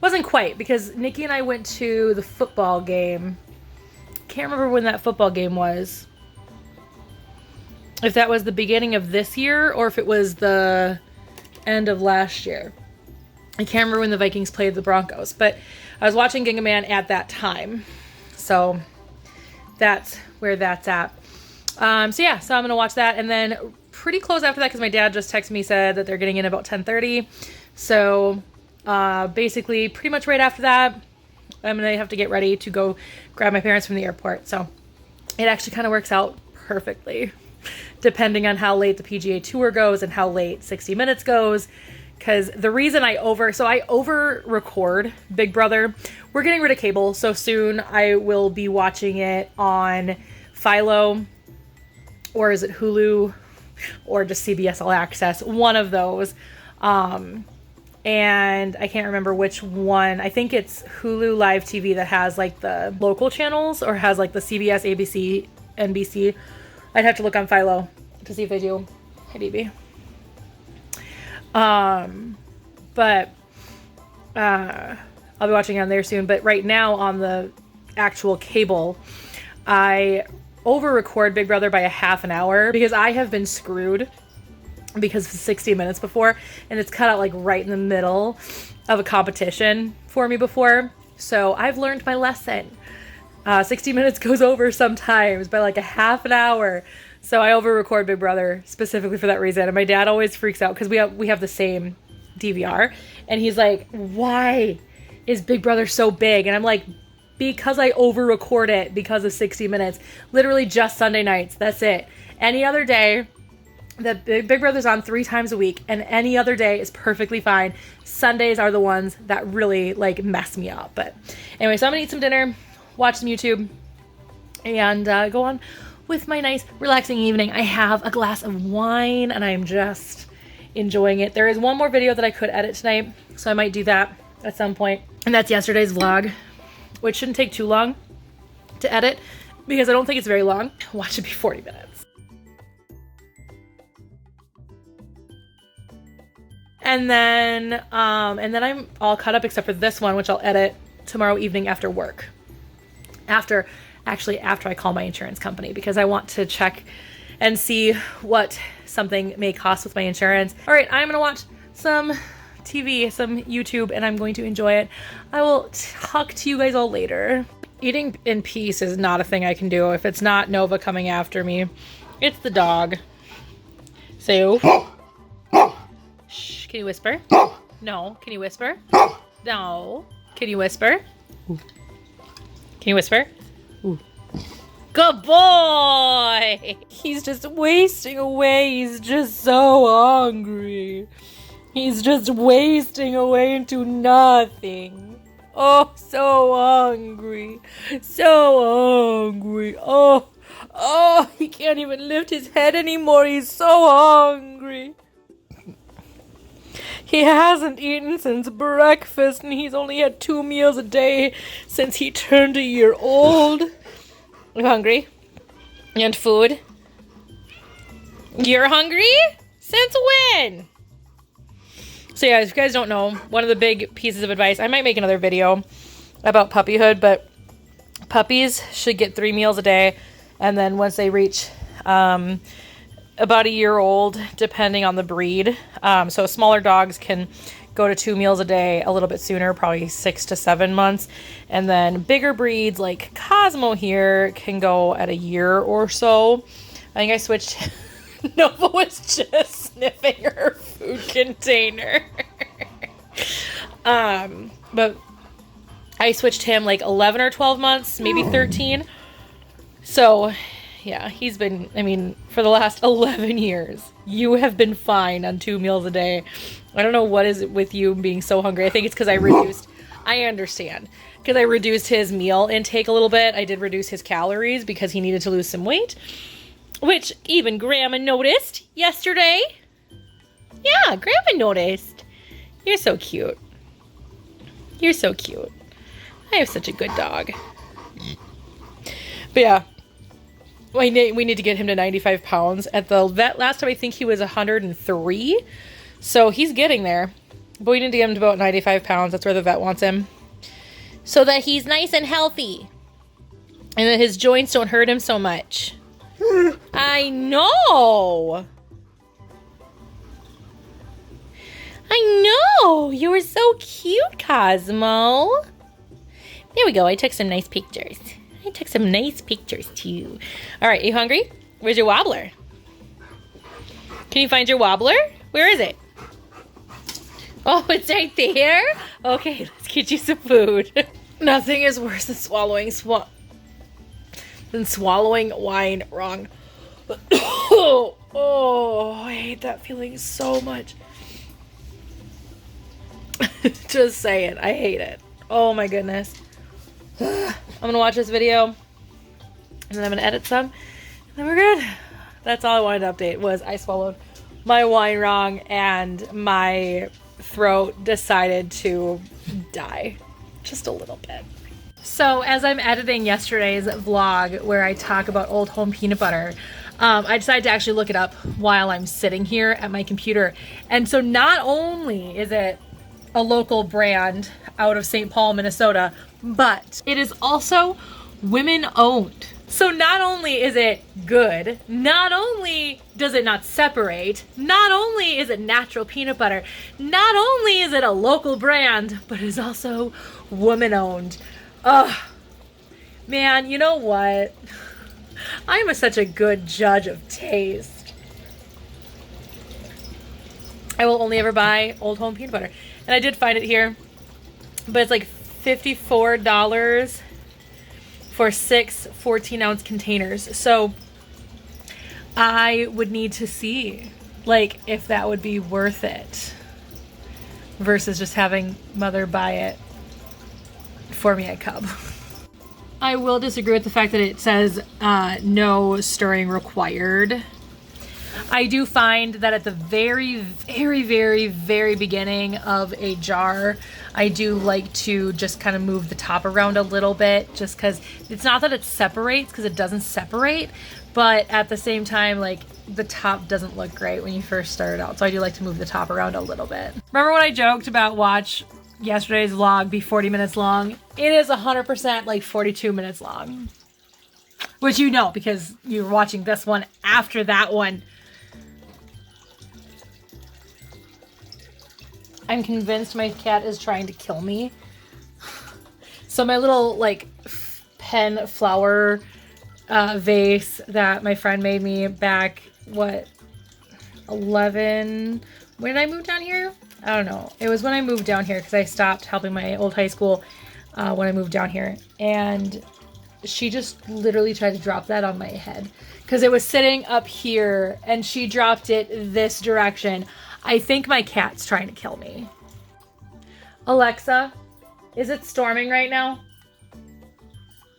wasn't quite, because Nikki and I went to the football game. Can't remember when that football game was. If that was the beginning of this year or if it was the end of last year. I can't remember when the Vikings played the Broncos, but I was watching Ginga Man at that time. So that's where that's at. So I'm going to watch that, and then pretty close after that, because my dad just texted me, said that they're getting in about 10:30. So basically pretty much right after that, I'm going to have to get ready to go grab my parents from the airport. So it actually kind of works out perfectly, depending on how late the PGA Tour goes and how late 60 Minutes goes. Because the reason I over record Big Brother, we're getting rid of cable, so soon I will be watching it on Philo, or is it Hulu, or just CBS All Access, one of those. And I can't remember which one. I think it's Hulu Live TV that has like the local channels, or has like the CBS, ABC, NBC. I'd have to look on Philo to see if they do. Hey, baby. But I'll be watching on there soon. But right now on the actual cable, I over-record Big Brother by a half an hour because I have been screwed because of 60 Minutes before, and it's cut out like right in the middle of a competition for me before. So I've learned my lesson. 60 minutes goes over sometimes by like a half an hour. So I over-record Big Brother specifically for that reason. And my dad always freaks out because we have the same DVR. And he's like, why is Big Brother so big? And I'm like, because I over-record it because of 60 minutes. Literally just Sunday nights. That's it. Any other day, the Big Brother's on 3 times a week. And any other day is perfectly fine. Sundays are the ones that really like mess me up. But anyway, so I'm gonna eat some dinner, watch some YouTube, and go on with my nice relaxing evening. I have a glass of wine and I'm just enjoying it. There is one more video that I could edit tonight, so I might do that at some point. And that's yesterday's vlog, which shouldn't take too long to edit because I don't think it's very long. Watch it be 40 minutes. And then I'm all caught up except for this one, which I'll edit tomorrow evening after work. After I call my insurance company, because I want to check and see what something may cost with my insurance. All right, I'm gonna watch some TV, some YouTube, and I'm going to enjoy it. I will talk to you guys all later. Eating in peace is not a thing I can do if it's not Nova coming after me. It's the dog. So, shh, can you whisper? No, can you whisper? No, can you whisper? Can you whisper? Ooh. Good boy! He's just wasting away. He's just so hungry. He's just wasting away into nothing. Oh, so hungry. So hungry. Oh, he can't even lift his head anymore. He's so hungry. He hasn't eaten since breakfast, and he's only had 2 meals a day since he turned a year old. You hungry? You want food? You're hungry? Since when? So yeah, if you guys don't know, one of the big pieces of advice, I might make another video about puppyhood, but puppies should get 3 meals a day, and then once they reach about a year old, depending on the breed. So smaller dogs can go to 2 meals a day a little bit sooner, probably 6 to 7 months. And then bigger breeds like Cosmo here can go at a year or so. I think I switched. Nova was just sniffing her food container. But I switched him like 11 or 12 months, maybe 13. So yeah, he's been, I mean, for the last 11 years, you have been fine on 2 meals a day. I don't know what is with you being so hungry. I think it's because I understand. Because I reduced his meal intake a little bit. I did reduce his calories because he needed to lose some weight. Which even Grandma noticed yesterday. Yeah, Grandma noticed. You're so cute. You're so cute. I have such a good dog. But yeah. We need to get him to 95 pounds. At the vet last time, I think he was 103. So he's getting there. But we need to get him to about 95 pounds. That's where the vet wants him. So that he's nice and healthy. And that his joints don't hurt him so much. I know. I know. You were so cute, Cosmo. There we go. I took some nice pictures. I took some nice pictures too. All right, you hungry? Where's your wobbler? Can you find your wobbler? Where is it? Oh, it's right there? Okay, let's get you some food. Nothing is worse than swallowing wine wrong. Oh, I hate that feeling so much. Just saying, I hate it. Oh my goodness. I'm gonna watch this video and then I'm gonna edit some and then we're good. That's all I wanted to update was I swallowed my wine wrong and my throat decided to die just a little bit. So as I'm editing yesterday's vlog where I talk about Old Home peanut butter, I decided to actually look it up while I'm sitting here at my computer. And so not only is it a local brand out of St. Paul, Minnesota, but it is also women owned. So not only is it good, not only does it not separate, not only is it natural peanut butter, not only is it a local brand, but it is also woman owned. Ugh. Man, you know what? I'm such a good judge of taste. I will only ever buy Old Home peanut butter. And I did find it here, but it's like $54 for 6 14-ounce containers. So I would need to see, like, if that would be worth it versus just having Mother buy it for me at Cub. I will disagree with the fact that it says no stirring required. I do find that at the very, very, very, very beginning of a jar, I do like to just kind of move the top around a little bit, just because it's not that it separates, because it doesn't separate, but at the same time, like, the top doesn't look great when you first start it out. So I do like to move the top around a little bit. Remember when I joked about watch yesterday's vlog be 40 minutes long? It is 100% like 42 minutes long. Which you know, because you're watching this one after that one. I'm convinced my cat is trying to kill me. So my little like pen flower vase that my friend made me back, what, 11, when did I move down here? I don't know. It was when I moved down here because I stopped helping my old high school when I moved down here. And she just literally tried to drop that on my head because it was sitting up here and she dropped it this direction. I think my cat's trying to kill me. Alexa, is it storming right now?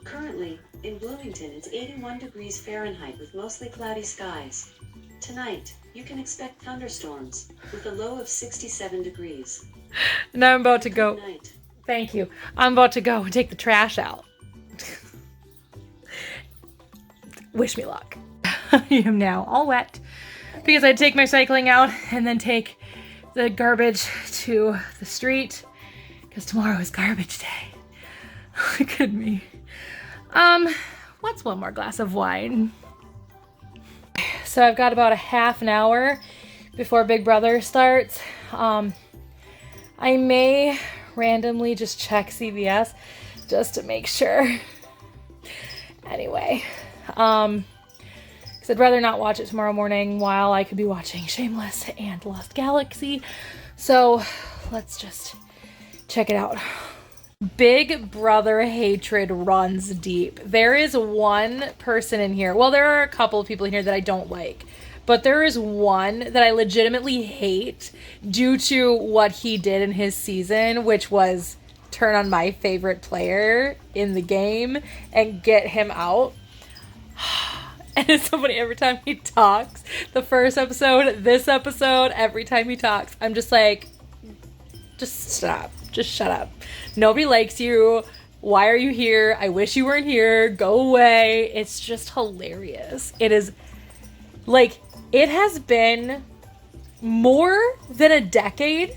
Currently, in Bloomington, it's 81 degrees Fahrenheit with mostly cloudy skies. Tonight, you can expect thunderstorms with a low of 67 degrees. Now I'm about to go. Good night. Thank you. I'm about to go and take the trash out. Wish me luck. I am now all wet because I'd take my cycling out and then take the garbage to the street because tomorrow is garbage day. Look at me. What's one more glass of wine? So I've got about a half an hour before Big Brother starts. I may randomly just check CBS just to make sure. Anyway, because I'd rather not watch it tomorrow morning while I could be watching Shameless and Lost Galaxy. So let's just check it out. Big Brother hatred runs deep. There is one person in here. Well, there are a couple of people in here that I don't like. But there is one that I legitimately hate due to what he did in his season, which was turn on my favorite player in the game and get him out. And it's so funny, every time he talks, the first episode, this episode, every time he talks, I'm just like, just stop. Just shut up. Nobody likes you. Why are you here? I wish you weren't here. Go away. It's just hilarious. It is, like, it has been more than a decade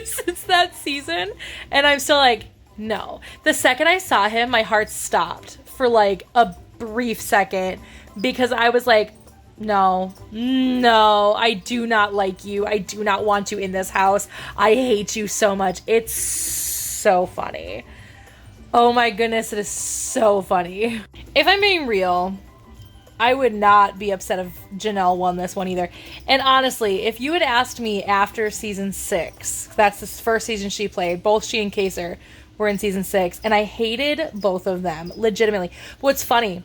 since that season. And I'm still like, no. The second I saw him, my heart stopped for like a brief second because I was like, no, I do not like you. I do not want you in this house. I hate you so much. It's so funny. Oh my goodness, it is so funny. If I'm being real, I would not be upset if Janelle won this one either. And honestly, if you had asked me after season 6, that's the first season she played, both she and Kaser were in season 6, and I hated both of them, legitimately. What's funny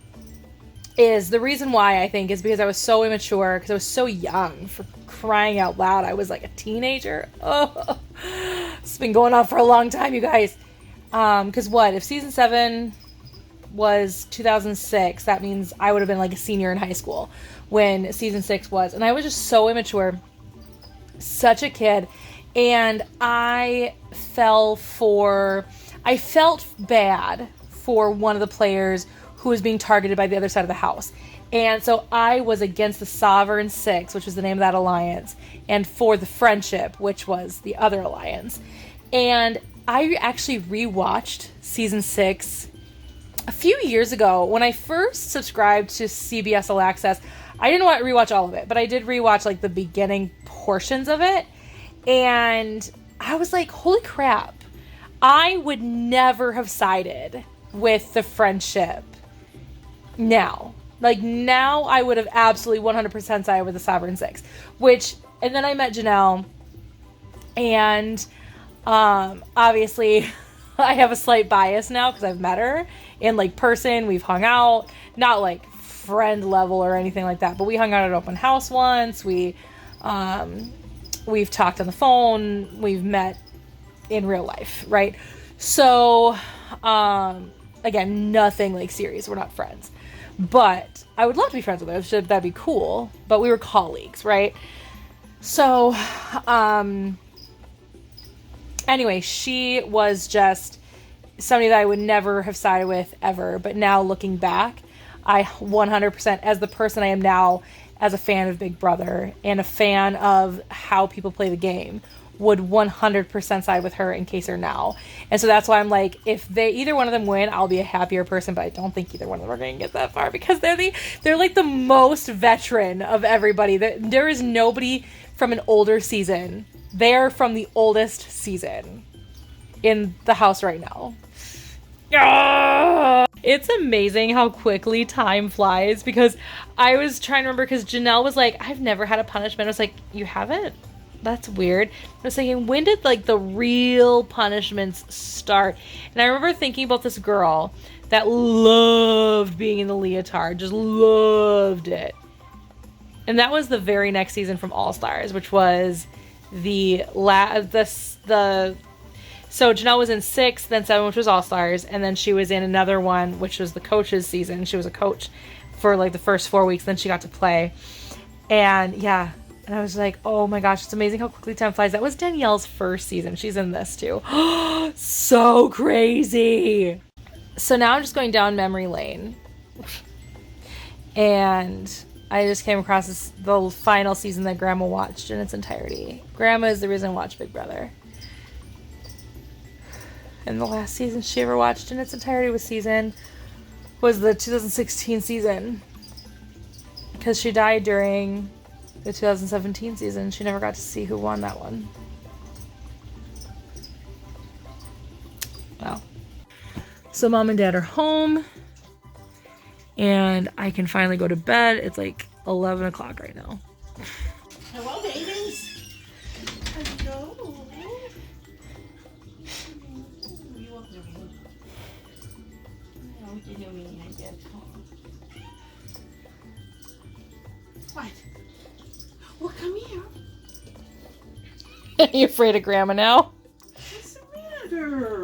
is the reason why I think is because I was so immature, because I was so young, for crying out loud. I was like a teenager. Oh, it's been going on for a long time, you guys. Because what, if season 7 was 2006, that means I would have been like a senior in high school when season 6 was. And I was just so immature, such a kid. And I felt bad for one of the players who was being targeted by the other side of the house. And so I was against the Sovereign Six, which was the name of that alliance, and for the Friendship, which was the other alliance. And I actually rewatched season 6 a few years ago when I first subscribed to CBS All Access. I didn't rewatch all of it, but I did rewatch like the beginning portions of it. And I was like, holy crap. I would never have sided with the friendship now. Like, now I would have absolutely 100% sided with the Sovereign Six. And then I met Janelle, and obviously I have a slight bias now because I've met her in, like, person. We've hung out, not like friend level or anything like that, but we hung out at open house once. We've talked on the phone. We've met in real life, right? So, again, nothing like serious. We're not friends. But I would love to be friends with her. That'd be cool. But we were colleagues, right? So, anyway, she was just somebody that I would never have sided with ever. But now looking back, I 100%, as the person I am now, as a fan of Big Brother and a fan of how people play the game, would 100% side with her in case or now. And so that's why I'm like, if either one of them win, I'll be a happier person, but I don't think either one of them are going to get that far because they're like the most veteran of everybody. There is nobody from an older season. They're from the oldest season in the house right now. It's amazing how quickly time flies, because I was trying to remember, because Janelle was like, I've never had a punishment. I was like, you haven't? That's weird. I was thinking, when did like the real punishments start? And I remember thinking about this girl that loved being in the leotard, just loved it. And that was the very next season from All Stars, which was so Janelle was in 6, then 7, which was All Stars, and then she was in another one, which was the coach's season. She was a coach for like the first 4 weeks, then she got to play. And yeah. And I was like, oh my gosh, it's amazing how quickly time flies. That was Danielle's first season. She's in this too. So crazy. So now I'm just going down memory lane. And I just came across the final season that Grandma watched in its entirety. Grandma is the reason I watch Big Brother. And the last season she ever watched in its entirety was the 2016 season. Because she died during the 2017 season. She never got to see who won that one. Wow. So Mom and Dad are home, and I can finally go to bed. It's like 11 o'clock right now. Hello, babies. Hello. You want to me? No, you know me, I get home. What? Well, come here. Are you afraid of Grandma now? What's the matter?